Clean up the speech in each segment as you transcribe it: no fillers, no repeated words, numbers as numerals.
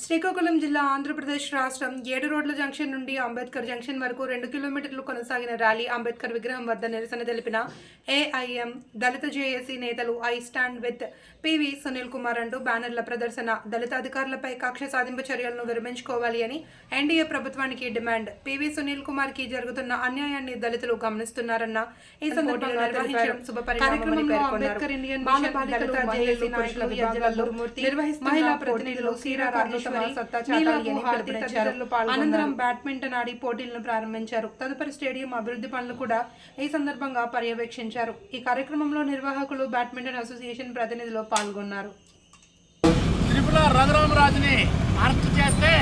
శ్రీకాకుళం జిల్లా ఆంధ్రప్రదేశ్ రాష్ట్రం 7 రోడ్ల జంక్షన్ నుండి అంబేద్కర్ జంక్షన్ వరకు 2 కిలోమీటర్లు కొనసాగిన ర్యాలీ అంబేద్కర్ విగ్రహం వద్ద నిరసన తెలిపిన ఏఐఎం దళిత జేఏసీ నేతలు I stand with PV Sunil Kumar అంటూ బ్యానర్ల ప్రదర్శన. దళిత అధికారులపై కక్ష సాధింపు చర్యలను విరమించుకోవాలి అని ఎన్డీఏ ప్రభుత్వానికి డిమాండ్. పివి సునీల్ కుమార్ కి జరుగుతున్న అన్యాయాన్ని దళితులు గమనిస్తున్నారన్న ఈ సందర్భంగా నిర్వహించిన శుభ పరిణామమని పేర్కొన్నారు. దళిత జేఏసీ నాయకులు యజ్జల గురుమూర్తి, మహిళా ప్రతినిధులు సీరా అనంతరం బ్యాడ్మింటన్ ఆడి పోటీలను ప్రారంభించారు. తదుపరి స్టేడియం అభివృద్ధి పనులు కూడా ఈ సందర్భంగా పర్యవేక్షించారు. ఈ కార్యక్రమంలో నిర్వాహకులు, బ్యాడ్మింటన్ అసోసియేషన్ ప్రతినిధులు పాల్గొన్నారు. త్రిపుల రఘురామరాజుని అరెస్ట్ చేస్తే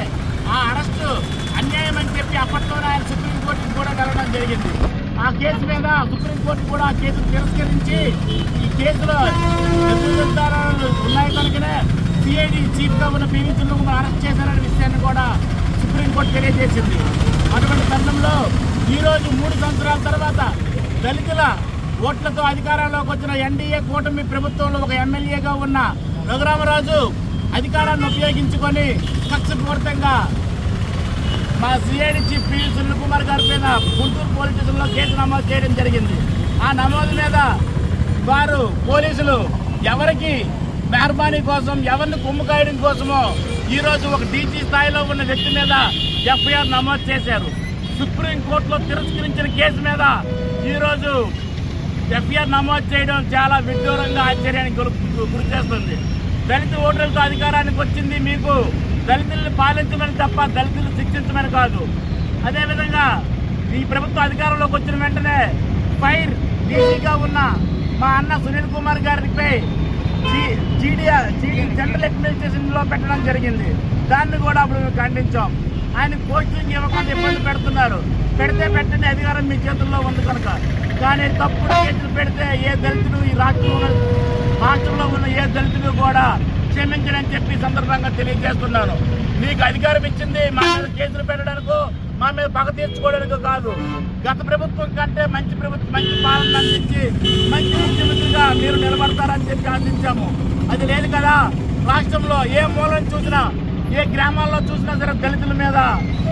ఆ అరెస్టు అన్యాయం అని చెప్పి అప్పట్లోనే ఆయన సుప్రీంకోర్టుకు కూడా వెళ్ళడం జరిగింది. ఆ కేసు మీద సుప్రీంకోర్టు కూడా ఆ కేసును తిరస్కరించి ఈ కేసులో నిర్ధారణలు ఉన్నాయి కనుకనే సిఐడి చీఫ్గా ఉన్న పివి సునీల్ కుమార్ అరెస్ట్ చేశారనే విషయాన్ని కూడా సుప్రీంకోర్టు తెలియజేసింది. అటువంటి తరుణంలో ఈరోజు 3 సంవత్సరాల తర్వాత దళితుల ఓట్లతో అధికారంలోకి వచ్చిన ఎన్డీఏ కూటమి ప్రభుత్వంలో ఒక ఎమ్మెల్యేగా ఉన్న రఘురామరాజు అధికారాన్ని ఉపయోగించుకొని కక్షపూరితంగా మా CID chief PV Sunil Kumar గారి మీద గుంటూరు పోలీస్ స్టేషన్లో కేసు నమోదు చేయడం జరిగింది. ఆ నమోదు మీద వారు పోలీసులు ఎవరికి మెహర్బానీ కోసం, ఎవరిని కొమ్ము కాయడం కోసమో ఈరోజు ఒక డీజీ స్థాయిలో ఉన్న వ్యక్తి మీద ఎఫ్ఐఆర్ నమోదు చేశారు. సుప్రీంకోర్టులో తిరస్కరించిన కేసు మీద ఈరోజు ఎఫ్ఐఆర్ నమోదు చేయడం చాలా విడ్డూరంగా ఆశ్చర్యానికి గురి చేస్తుంది. దళిత ఓటర్లతో అధికారానికి వచ్చింది మీకు దళితులను పాలించమని తప్ప దళితులను శిక్షించమని కాదు. అదేవిధంగా ఈ ప్రభుత్వం అధికారంలోకి వచ్చిన వెంటనే ఫైర్ డీజీగా ఉన్న మా అన్న సునీల్ కుమార్ గారిపై జీడీ జనరల్ అడ్మినిస్ట్రేషన్లో పెట్టడం జరిగింది. దాన్ని కూడా అప్పుడు మేము ఖండించాం. ఆయన పోస్టింగ్ ఇవ్వకుండా ఇబ్బంది పెడుతున్నారు. పెడితే పెట్టండి, అధికారం మీ చేతుల్లో ఉంది కనుక. కానీ తప్పుడు కేసులు పెడితే ఏ దళితుడు ఈ రాష్ట్రంలో ఉన్న ఏ దళితుడు కూడా క్షమించడని చెప్పి సందర్భంగా తెలియజేస్తున్నాను. మీకు అధికారం ఇచ్చింది మా మీద కేసులు పెట్టడానికో, మా మీద పగ తీర్చుకోవడానికో కాదు. గత ప్రభుత్వం కంటే మంచి పాలన అందించి మంచి ముఖ్యమంత్రిగా మీరు నిలబడతారని చెప్పి ఆశించాము. అది లేదు కదా. రాష్ట్రంలో ఏ మూలను చూసినా, ఏ గ్రామాల్లో చూసినా సరే దళితుల మీద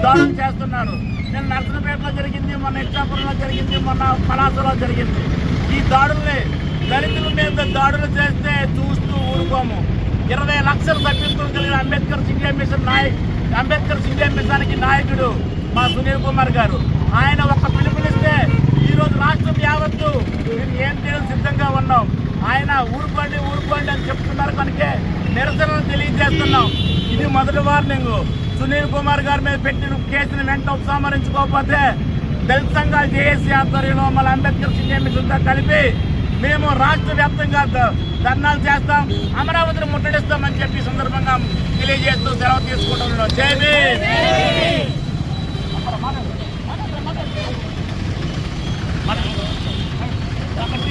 దాడులు చేస్తున్నారు. నేను నర్సనపేటలో జరిగింది, మొన్న ఇచ్చాపురంలో జరిగింది, మొన్న పలాసలో జరిగింది. ఈ దాడుల్ని దళితుల మీద దాడులు చేస్తే చూస్తూ ఊరుకోము. 20 లక్షల సభ్యత్వం కలిగిన అంబేద్కర్ ఇండియా మిషన్కి నాయకుడు మా సునీల్ కుమార్ గారు. ఆయన ఒక పిలుపునిస్తే ఈరోజు రాష్ట్రం యావత్తు మేము ఏం చేయడం సిద్ధంగా ఉన్నాం. ఆయన ఊరుకోండి అని చెప్తున్నారు కనుకే నిరసనలు తెలియజేస్తున్నాం. ఇది మొదటి వార్నింగ్. సునీల్ కుమార్ గారి మీద పెట్టిన కేసును వెంట ఉపసంహరించుకోకపోతే దళిత సంఘాలు జేఏసీ ఆధ్వర్యంలో మన అంబేద్కర్ ఇండియా మిషన్తో కలిపి మేము రాష్ట్ర వ్యాప్తంగా ధర్నాలు చేస్తాం, అమరావతిని ముట్టడిస్తామని చెప్పి సందర్భంగా తెలియజేస్తూ సెలవు తీసుకుంటున్నాం. జై భీమ్.